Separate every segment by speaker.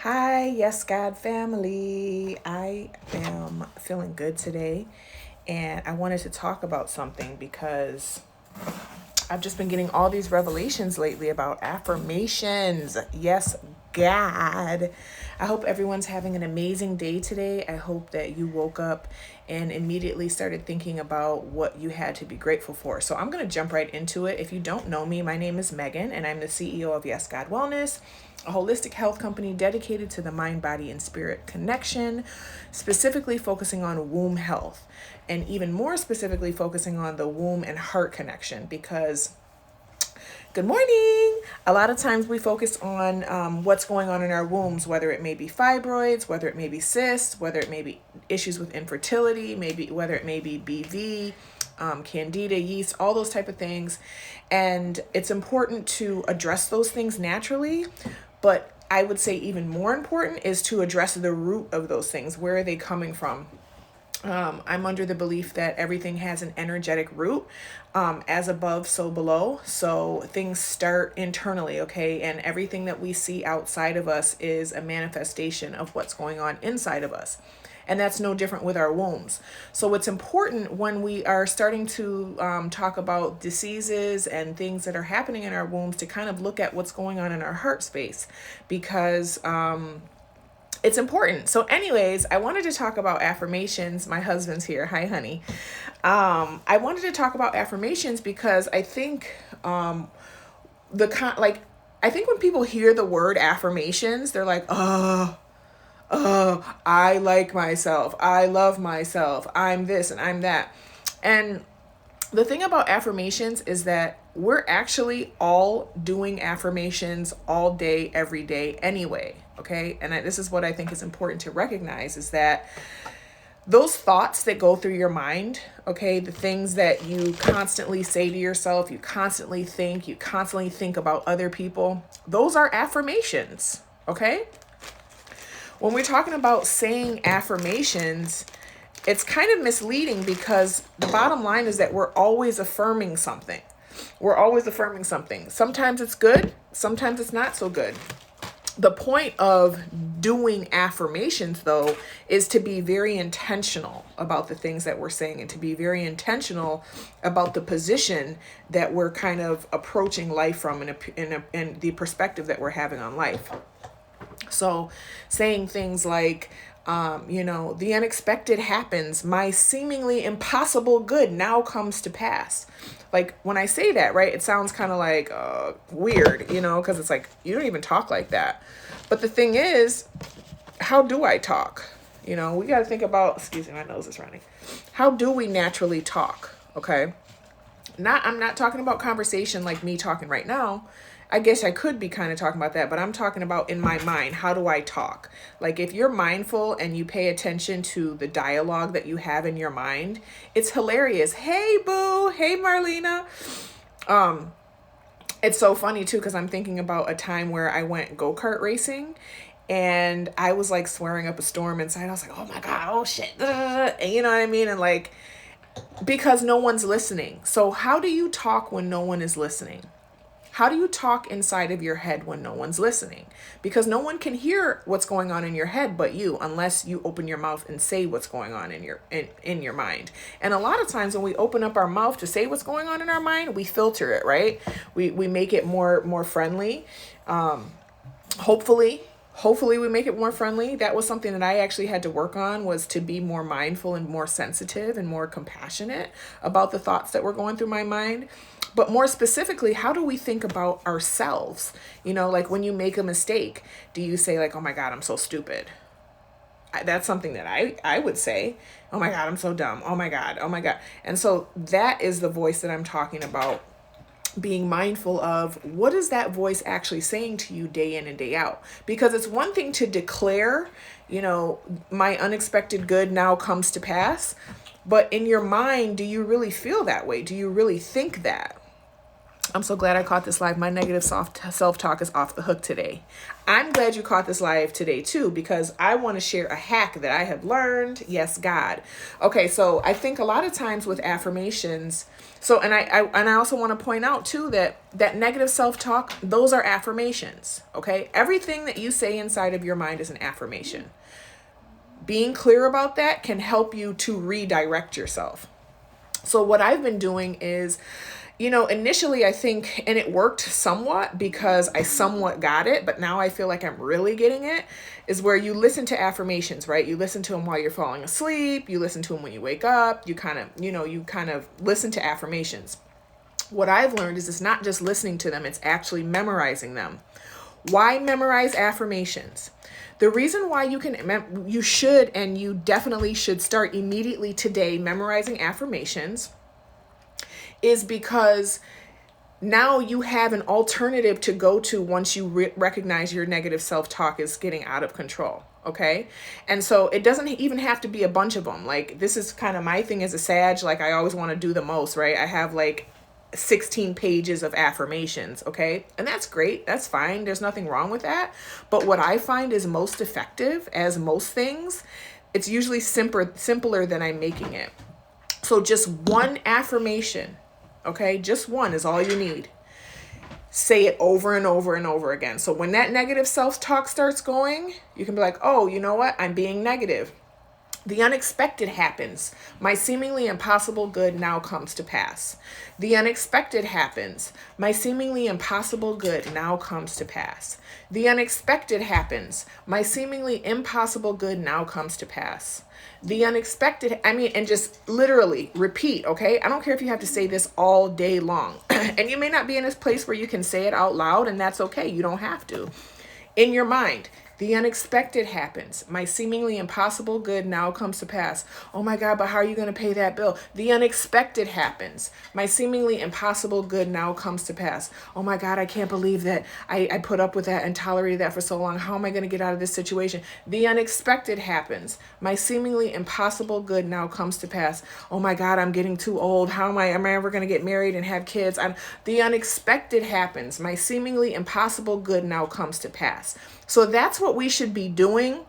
Speaker 1: Hi, Yes God family. I am feeling good today, and I wanted to talk about something because I've just been getting all these revelations lately about affirmations. Yes, God. I hope everyone's having an amazing day today. I hope that you woke up and immediately started thinking about what you had to be grateful for. So I'm going to jump right into it. If you don't know me, my name is Megan, and I'm the CEO of Yes God Wellness, a holistic health company dedicated to the mind, body, and spirit connection, specifically focusing on womb health, and even more specifically focusing on the womb and heart connection because good morning. A lot of times we focus on what's going on in our wombs, whether it may be fibroids, whether it may be cysts, whether it may be issues with infertility, maybe whether it may be BV, candida, yeast, all those type of things. And it's important to address those things naturally, but I would say even more important is to address the root of those things. Where are they coming from? I'm under the belief that everything has an energetic root, as above, so below. So things start internally, okay? And everything that we see outside of us is a manifestation of what's going on inside of us. And that's no different with our wombs. So it's important when we are starting to talk about diseases and things that are happening in our wombs to kind of look at what's going on in our heart space because it's important. So anyways, I wanted to talk about affirmations. My husband's here. Hi, honey. I wanted to talk about affirmations because I think I think when people hear the word affirmations, they're like, I like myself. I love myself. I'm this and I'm that. And the thing about affirmations is that we're actually all doing affirmations all day, every day anyway. Okay. And this is what I think is important to recognize is that those thoughts that go through your mind, okay, the things that you constantly say to yourself, you constantly think about other people, those are affirmations. Okay. When we're talking about saying affirmations, it's kind of misleading because the bottom line is that we're always affirming something. We're always affirming something. Sometimes it's good, sometimes it's not so good. The point of doing affirmations, though, is to be very intentional about the things that we're saying and to be very intentional about the position that we're kind of approaching life from and the perspective that we're having on life. So saying things like, the unexpected happens. My seemingly impossible good now comes to pass. Like when I say that, right, it sounds kind of like weird, because it's like, you don't even talk like that. But the thing is, how do I talk? We got to think about, excuse me, my nose is running. How do we naturally talk? Okay. I'm not talking about conversation like me talking right now. I guess I could be kind of talking about that, but I'm talking about in my mind. How do I talk? Like if you're mindful and you pay attention to the dialogue that you have in your mind, it's hilarious. Hey, boo. Hey, Marlena. It's so funny too, because I'm thinking about a time where I went go-kart racing and I was like swearing up a storm inside. I was like, oh my God, oh shit. And you know what I mean? And like, because no one's listening. So how do you talk when no one is listening? How do you talk inside of your head when no one's listening? Because no one can hear what's going on in your head but you, unless you open your mouth and say what's going on in your mind. And a lot of times when we open up our mouth to say what's going on in our mind, we filter it, right? We make it more friendly. Hopefully we make it more friendly. That was something that I actually had to work on, was to be more mindful and more sensitive and more compassionate about the thoughts that were going through my mind. But more specifically, how do we think about ourselves? Like when you make a mistake, do you say like, oh my God, I'm so stupid? That's something that I would say. Oh my God, I'm so dumb. Oh my God. Oh my God. And so that is the voice that I'm talking about, being mindful of what is that voice actually saying to you day in and day out. Because it's one thing to declare, my unexpected good now comes to pass. But in your mind, do you really feel that way? Do you really think that? I'm so glad I caught this live. My negative self-talk is off the hook today. I'm glad you caught this live today too, because I want to share a hack that I have learned. Yes, God. Okay, so I think a lot of times with affirmations, and I also want to point out too that negative self-talk, those are affirmations. Okay, everything that you say inside of your mind is an affirmation. Being clear about that can help you to redirect yourself. So what I've been doing is, initially I think, and it worked somewhat because I somewhat got it, but now I feel like I'm really getting it, is where you listen to affirmations, right? You listen to them while you're falling asleep. You listen to them when you wake up. You kind of listen to affirmations. What I've learned is it's not just listening to them, it's actually memorizing them. Why memorize affirmations? The reason why you should, and you definitely should start immediately today memorizing affirmations is because now you have an alternative to go to once you recognize your negative self-talk is getting out of control. Okay. And so it doesn't even have to be a bunch of them. Like, this is kind of my thing as a Sag. Like, I always want to do the most, right? I have like 16 pages of affirmations. Okay. And that's great. That's fine. There's nothing wrong with that. But what I find is most effective, as most things, it's usually simpler than I'm making it. So just one affirmation. Okay, just one is all you need. Say it over and over and over again. So when that negative self-talk starts going, you can be like, oh, you know what? I'm being negative. The unexpected happens. My seemingly impossible good now comes to pass. The unexpected happens. My seemingly impossible good now comes to pass. The unexpected happens. My seemingly impossible good now comes to pass. The unexpected, and just literally repeat, okay? I don't care if you have to say this all day long. And you may not be in this place where you can say it out loud, and that's okay. You don't have to. In your mind, the unexpected happens. My seemingly impossible good now comes to pass. Oh my God, but how are you going to pay that bill? The unexpected happens. My seemingly impossible good now comes to pass. Oh my God, I can't believe that I put up with that and tolerated that for so long. How am I going to get out of this situation? The unexpected happens. My seemingly impossible good now comes to pass. Oh my God, I'm getting too old. Am I ever going to get married and have kids? The unexpected happens. My seemingly impossible good now comes to pass. So that's what we should be doing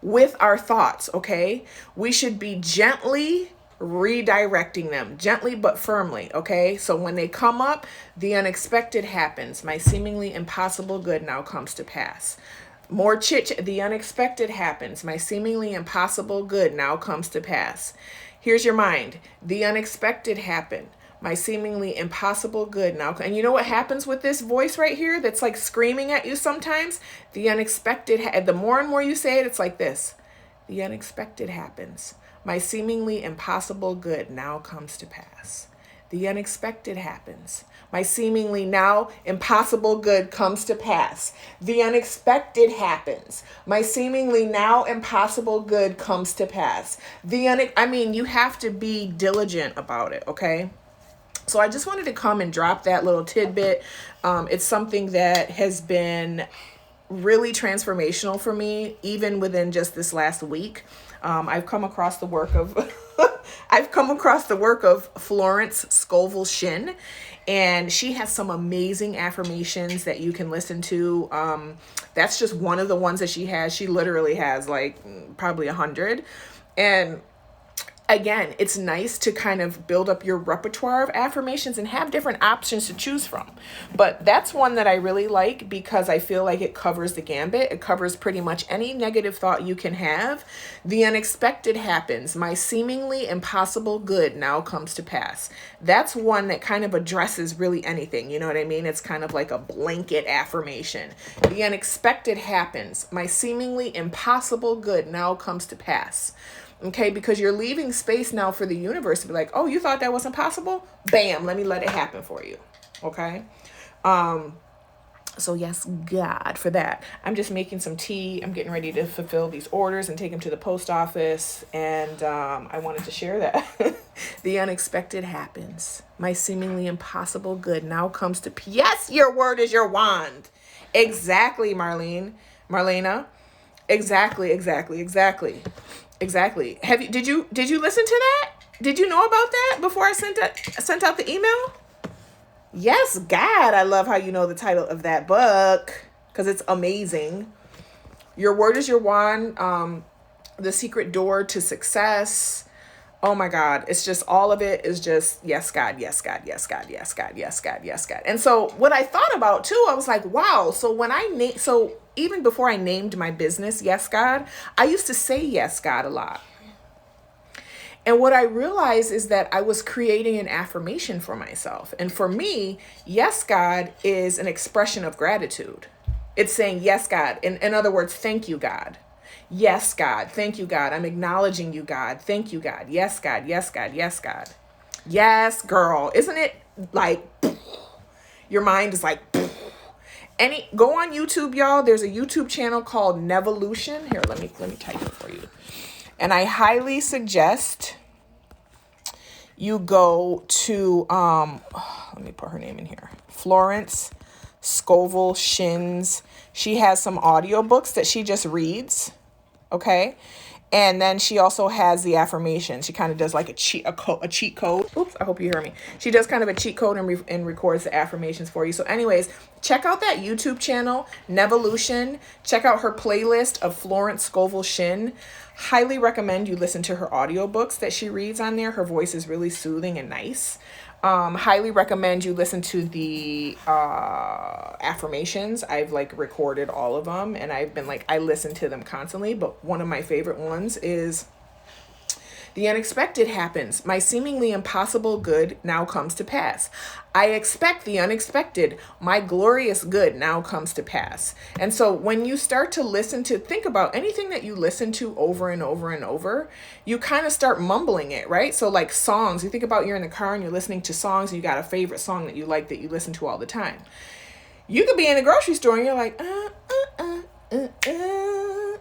Speaker 1: with our thoughts, okay? We should be gently redirecting them, gently but firmly, okay? So when they come up, the unexpected happens. My seemingly impossible good now comes to pass. More the unexpected happens. My seemingly impossible good now comes to pass. Here's your mind. The unexpected happened. My seemingly impossible good now. And you know what happens with this voice right here that's like screaming at you sometimes? The unexpected, the more and more you say it, it's like this. The unexpected happens. My seemingly impossible good now comes to pass. The unexpected happens. My seemingly now impossible good comes to pass. The unexpected happens. My seemingly now impossible good comes to pass. You have to be diligent about it, okay? So I just wanted to come and drop that little tidbit. It's something that has been really transformational for me, even within just this last week. I've come across the work of Florence Scovel Shinn, and she has some amazing affirmations that you can listen to. That's just one of the ones that she has. She literally has like probably 100. And again, it's nice to kind of build up your repertoire of affirmations and have different options to choose from. But that's one that I really like because I feel like it covers the gambit. It covers pretty much any negative thought you can have. The unexpected happens. My seemingly impossible good now comes to pass. That's one that kind of addresses really anything. You know what I mean? It's kind of like a blanket affirmation. The unexpected happens. My seemingly impossible good now comes to pass. Okay, because you're leaving space now for the universe to be like, oh, you thought that wasn't possible? Bam, let it happen for you. Okay. So yes, God, for that. I'm just making some tea. I'm getting ready to fulfill these orders and take them to the post office. And I wanted to share that. The unexpected happens. My seemingly impossible good now comes to yes, your word is your wand. Exactly, Marlena. Exactly. Did you listen to that? Did you know about that before I sent out the email? Yes, God. I love how you know the title of that book because it's amazing. Your Word is Your Wand. The Secret Door to Success. Oh my God. It's just all of it is just yes, God, yes, God, yes, God, yes, God, yes, God, yes, God. And so what I thought about too, I was like, wow. So so even before I named my business, Yes, God, I used to say yes, God a lot. And what I realized is that I was creating an affirmation for myself. And for me, yes, God is an expression of gratitude. It's saying, yes, God. In other words, thank you, God. Yes, God. Thank you, God. I'm acknowledging you, God. Thank you, God. Yes, God. Yes, God. Yes, God. Yes, girl. Isn't it like your mind is like go on YouTube, y'all. There's a YouTube channel called Nevolution. Here, let me type it for you. And I highly suggest you go to let me put her name in here. Florence Scovel Shins. She has some audiobooks that she just reads. Okay. And then she also has the affirmations. She kind of does like a cheat code. Oops, I hope you hear me. She does kind of a cheat code and records the affirmations for you. So anyways, check out that YouTube channel, Nevolution. Check out her playlist of Florence Scovel Shin. Highly recommend you listen to her audiobooks that she reads on there. Her voice is really soothing and nice. Highly recommend you listen to the affirmations. I've like recorded all of them and I've been like, I listen to them constantly. But one of my favorite ones is the unexpected happens. My seemingly impossible good now comes to pass. I expect the unexpected. My glorious good now comes to pass. And so when you start to think about anything that you listen to over and over and over, you kind of start mumbling it, right? So like songs, you think about you're in the car and you're listening to songs and you got a favorite song that you like that you listen to all the time. You could be in a grocery store and you're like,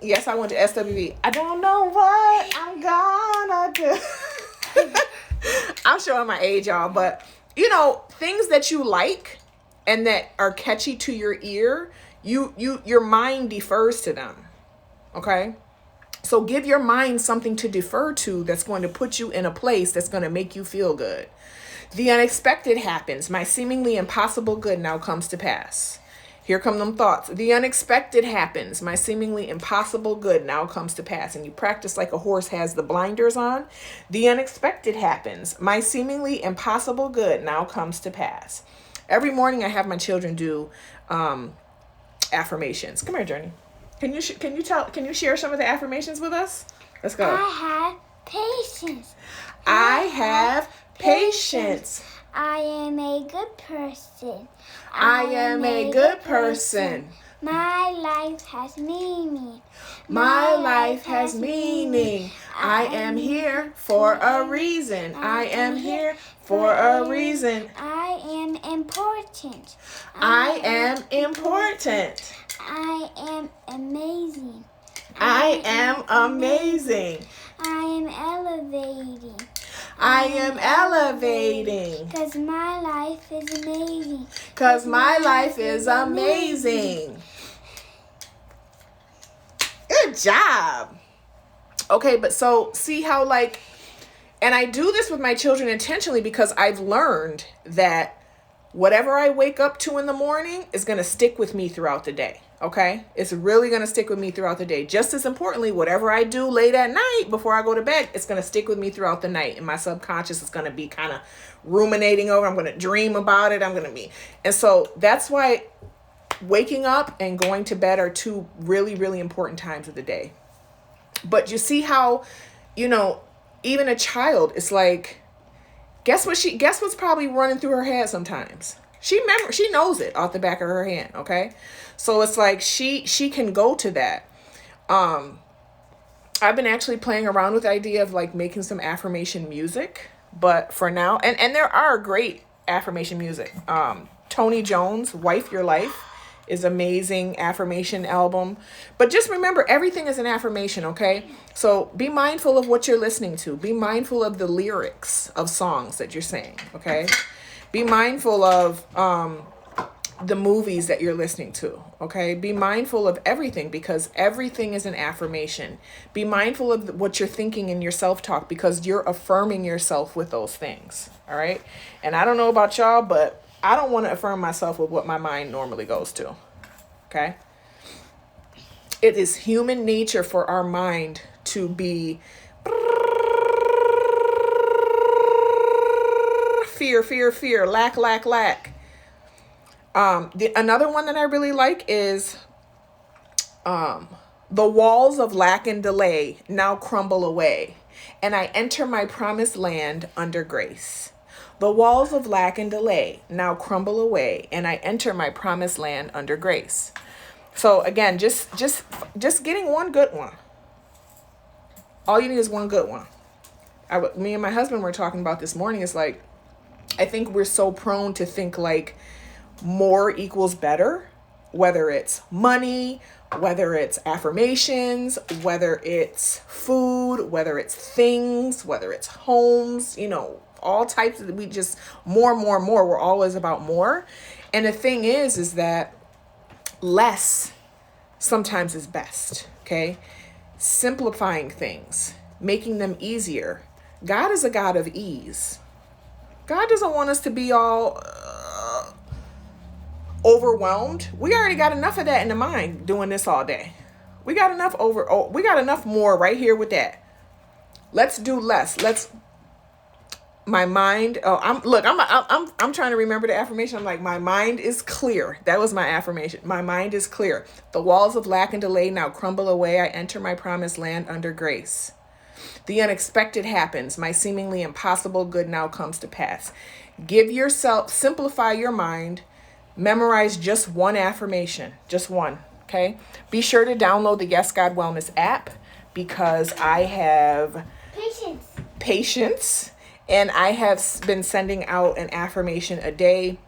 Speaker 1: yes, I went to SWV. I don't know what I'm gonna do. I'm showing my age, y'all, but you know, things that you like and that are catchy to your ear, your mind defers to them. Okay? So give your mind something to defer to that's going to put you in a place that's going to make you feel good. The unexpected happens. My seemingly impossible good now comes to pass. Here come them thoughts. The unexpected happens. My seemingly impossible good now comes to pass. And you practice like a horse has the blinders on. The unexpected happens. My seemingly impossible good now comes to pass. Every morning I have my children do affirmations. Come here, Journey. Can you share some of the affirmations with us? Let's go.
Speaker 2: I have patience.
Speaker 1: I have patience.
Speaker 2: I am a good person.
Speaker 1: I am a good person.
Speaker 2: My life has meaning.
Speaker 1: My life has meaning. I am here for a reason. I am here for a reason.
Speaker 2: I am important.
Speaker 1: I am important.
Speaker 2: I am amazing.
Speaker 1: I am amazing.
Speaker 2: I am elevating.
Speaker 1: I am elevating.
Speaker 2: 'Cause my life is amazing.
Speaker 1: 'Cause my life is amazing. Good job. Okay, but so see how and I do this with my children intentionally because I've learned that whatever I wake up to in the morning is going to stick with me throughout the day. Okay? It's really going to stick with me throughout the day. Just as importantly, whatever I do late at night before I go to bed, it's going to stick with me throughout the night. And my subconscious is going to be kind of ruminating over. I'm going to dream about it. And so that's why waking up and going to bed are two really, really important times of the day. But you see how, even a child is like, guess what's probably running through her head sometimes? She knows it off the back of her hand, okay? So it's like she can go to that. I've been actually playing around with the idea of like making some affirmation music, but for now, and there are great affirmation music. Tony Jones, Wife Your Life is amazing affirmation album. But just remember, everything is an affirmation, okay? So be mindful of what you're listening to. Be mindful of the lyrics of songs that you're saying, okay? Be mindful of the movies that you're listening to, okay? Be mindful of everything because everything is an affirmation. Be mindful of what you're thinking in your self-talk because you're affirming yourself with those things, all right? And I don't know about y'all, but I don't want to affirm myself with what my mind normally goes to. Okay? It is human nature for our mind to be fear, fear, fear, lack, lack, lack. Another one that I really like is the walls of lack and delay now crumble away, and I enter my promised land under grace. The walls of lack and delay now crumble away, and I enter my promised land under grace. So again, just getting one good one. All you need is one good one. Me and my husband were talking about this morning. It's like, I think we're so prone to think like more equals better, whether it's money, whether it's affirmations, whether it's food, whether it's things, whether it's homes, all types of, we just more. We're always about more. And the thing is that less sometimes is best. Okay. Simplifying things, making them easier. God is a God of ease. God doesn't want us to be all overwhelmed. We already got enough of that in the mind doing this all day. We got enough more right here with that. Let's do less. My mind. I'm trying to remember the affirmation. I'm like, my mind is clear. That was my affirmation. My mind is clear. The walls of lack and delay now crumble away. I enter my promised land under grace. The unexpected happens. My seemingly impossible good now comes to pass. Simplify your mind. Memorize just one affirmation. Just one. Okay. Be sure to download the Yes God Wellness app, because I have patience. And I have been sending out an affirmation a day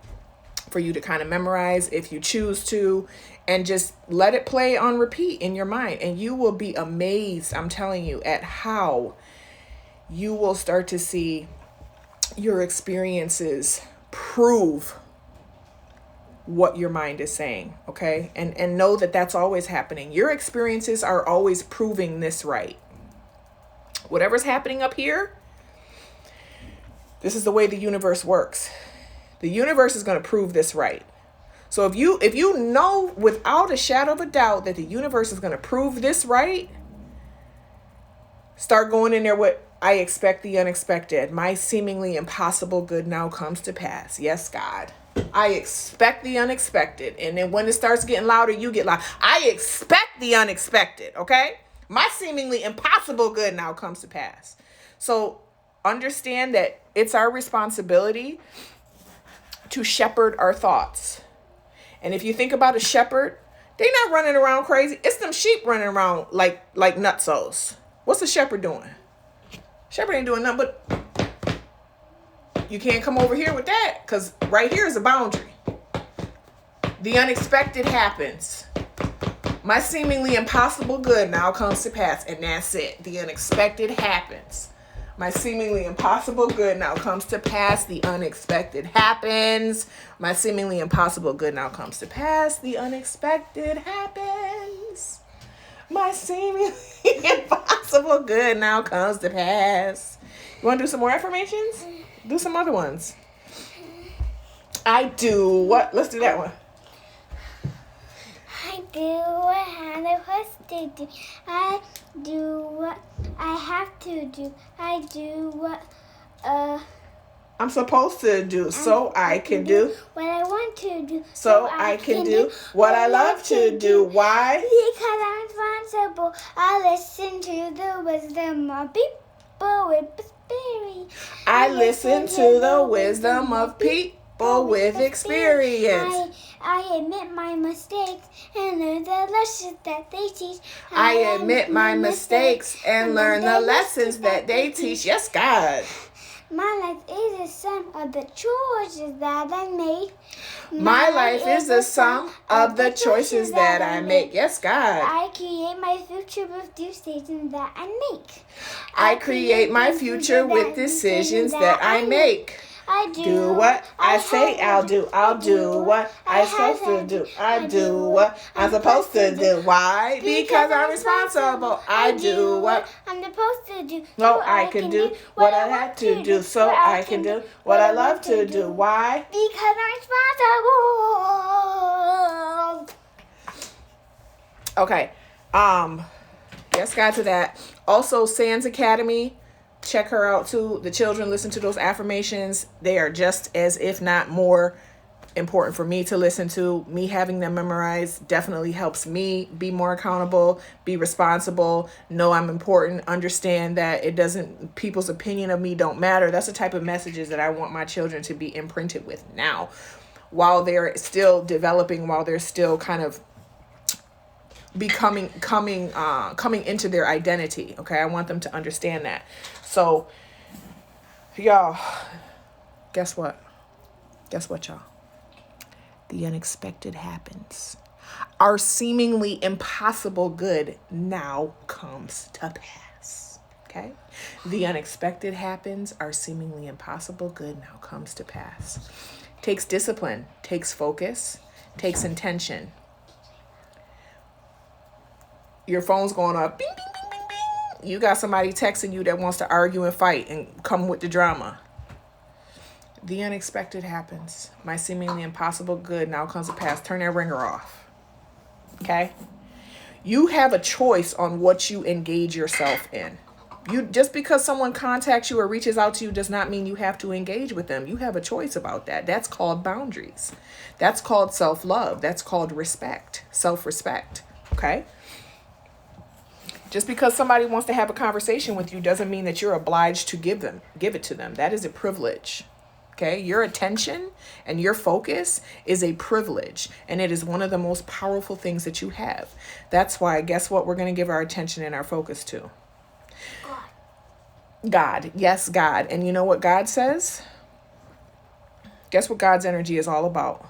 Speaker 1: for you to kind of memorize if you choose to, and just let it play on repeat in your mind. And you will be amazed, I'm telling you, at how you will start to see your experiences prove what your mind is saying. Okay. And know that that's always happening. Your experiences are always proving this right. Whatever's happening up here, this is the way the universe works. The universe is going to prove this right. So if you know without a shadow of a doubt that the universe is going to prove this right, start going in there with, I expect the unexpected. My seemingly impossible good now comes to pass. Yes, God. I expect the unexpected. And then when it starts getting louder, you get loud. I expect the unexpected. Okay? My seemingly impossible good now comes to pass. So understand that it's our responsibility to shepherd our thoughts. And if you think about a shepherd, they're not running around crazy. It's them sheep running around like nutsos. What's the shepherd doing? Shepherd ain't doing nothing but, you can't come over here with that, because right here is a boundary. The unexpected happens. My seemingly impossible good now comes to pass, and that's it. The unexpected happens. My seemingly impossible good now comes to pass. The unexpected happens. My seemingly impossible good now comes to pass. The unexpected happens. My seemingly impossible good now comes to pass. You want to do some more affirmations? Do some other ones. I do what? Let's do that one.
Speaker 2: I do what I'm supposed to do. I do what I have to do. I do what
Speaker 1: I'm supposed to do, so I can do
Speaker 2: what I want to do,
Speaker 1: so I can do what I love to do. Why?
Speaker 2: Because I'm responsible. I listen to the wisdom of people with experience.
Speaker 1: I listen to the wisdom of people with experience.
Speaker 2: I admit my mistakes and learn the lessons that they teach.
Speaker 1: I admit my mistakes and learn the lessons that they teach. Yes, God.
Speaker 2: My life is a sum of the choices that I make.
Speaker 1: My life is the sum of the choices that I make. Yes, God.
Speaker 2: I create my future with decisions that I make.
Speaker 1: I create my future with decisions that I make.
Speaker 2: I do
Speaker 1: Do what I say I'll do. I'll do what I'm supposed to do. I do what I'm supposed to do. Why? Because I'm responsible. I do what
Speaker 2: I'm supposed to do.
Speaker 1: no, I can do what I have to do. So I can do what I love to do. Why?
Speaker 2: Because I'm responsible.
Speaker 1: Okay. Yes, God to that. Also, Sands Academy. Check her out too. The children listen to those affirmations. They are just as, if not more, important for me to listen to. Me having them memorized definitely helps me be more accountable, be responsible, know I'm important, understand that it doesn't, people's opinion of me don't matter. That's the type of messages that I want my children to be imprinted with now, while they're still developing, while they're still kind of coming into their identity. Okay, I want them to understand that. So y'all, guess what y'all, the unexpected happens. Our seemingly impossible good now comes to pass. Okay, the unexpected happens. Our seemingly impossible good now comes to pass. Takes discipline, takes focus, takes intention. Your phone's going off, bing, bing, bing, bing, bing. You got somebody texting you that wants to argue and fight and come with the drama. The unexpected happens. My seemingly impossible good now comes to pass. Turn that ringer off. Okay? You have a choice on what you engage yourself in. Just because someone contacts you or reaches out to you does not mean you have to engage with them. You have a choice about that. That's called boundaries. That's called self-love. That's called respect, self-respect. Okay? Just because somebody wants to have a conversation with you doesn't mean that you're obliged to give it to them. That is a privilege. Okay? Your attention and your focus is a privilege, and it is one of the most powerful things that you have. That's why, guess what we're going to give our attention and our focus to? God. Yes, God. And you know what God says? Guess what God's energy is all about?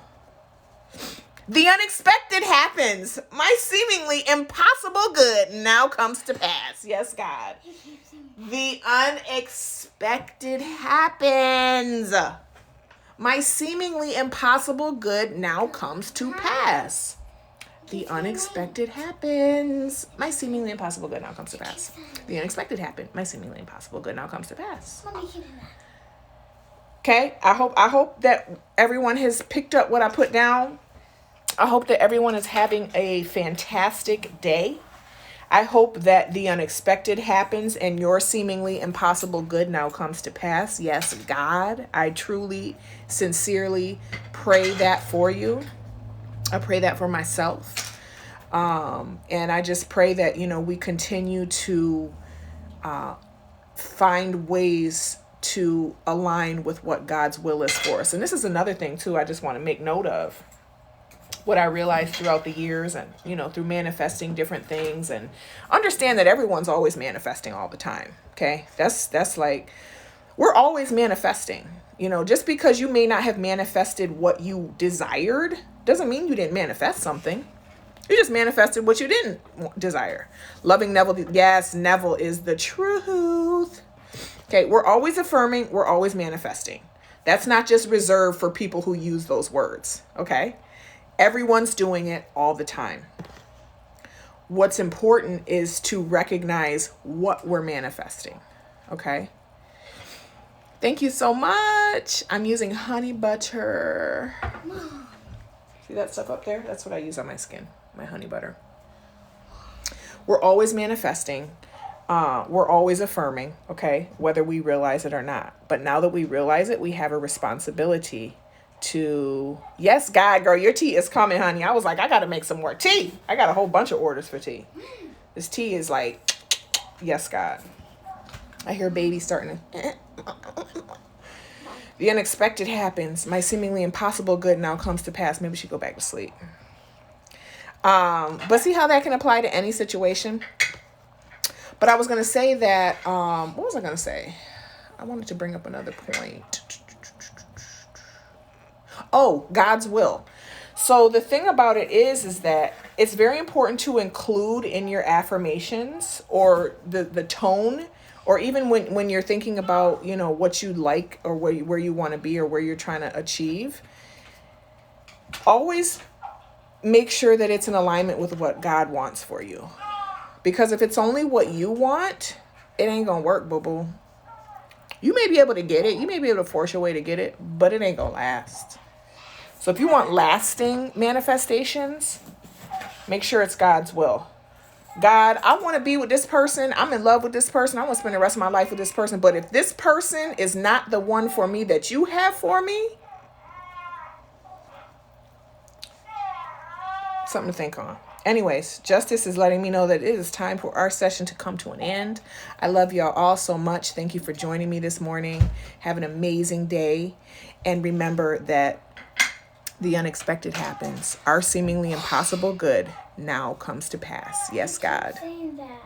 Speaker 1: The unexpected happens. My seemingly impossible good now comes to pass. Yes, God. The unexpected happens. My seemingly impossible good now comes to pass. The unexpected happens. My seemingly impossible good now comes to pass. The unexpected happened. My seemingly impossible good now comes to pass. Okay, I hope that everyone has picked up what I put down. I hope that everyone is having a fantastic day. I hope that the unexpected happens and your seemingly impossible good now comes to pass. Yes, God, I truly, sincerely pray that for you. I pray that for myself. And I just pray that, we continue to find ways to align with what God's will is for us. And this is another thing too, I just want to make note of. What I realized throughout the years and, through manifesting different things, and understand that everyone's always manifesting all the time. Okay. That's like, we're always manifesting, just because you may not have manifested what you desired doesn't mean you didn't manifest something. You just manifested what you didn't desire. Loving Neville. Yes. Neville is the truth. Okay. We're always affirming. We're always manifesting. That's not just reserved for people who use those words. Okay. Everyone's doing it all the time. What's important is to recognize what we're manifesting. Okay. Thank you so much. I'm using honey butter. See that stuff up there? That's what I use on my skin, my honey butter. We're always manifesting. We're always affirming, okay, whether we realize it or not. But now that we realize it, we have a responsibility to, yes, God, girl, your tea is coming, honey. I was like, I got to make some more tea. I got a whole bunch of orders for tea. This tea is like, yes, God. I hear baby starting to. The unexpected happens. My seemingly impossible good now comes to pass. Maybe she go back to sleep. But see how that can apply to any situation. But I was going to say that, what was I going to say? I wanted to bring up another point. Oh, God's will. So the thing about it is that it's very important to include in your affirmations, or the tone Or even when you're thinking about, you know, what you like or where you want to be or where you're trying to achieve, always make sure that it's in alignment with what God wants for you. Because if it's only what you want, it ain't gonna work, boo-boo. You may be able to get it. You may be able to force your way to get it, but it ain't gonna last. So if you want lasting manifestations, make sure it's God's will. God, I want to be with this person. I'm in love with this person. I want to spend the rest of my life with this person. But if this person is not the one for me that you have for me, something to think on. Anyways, Justice is letting me know that it is time for our session to come to an end. I love y'all all so much. Thank you for joining me this morning. Have an amazing day. And remember that the unexpected happens. Our seemingly impossible good now comes to pass. Yes, God.
Speaker 2: Saying that.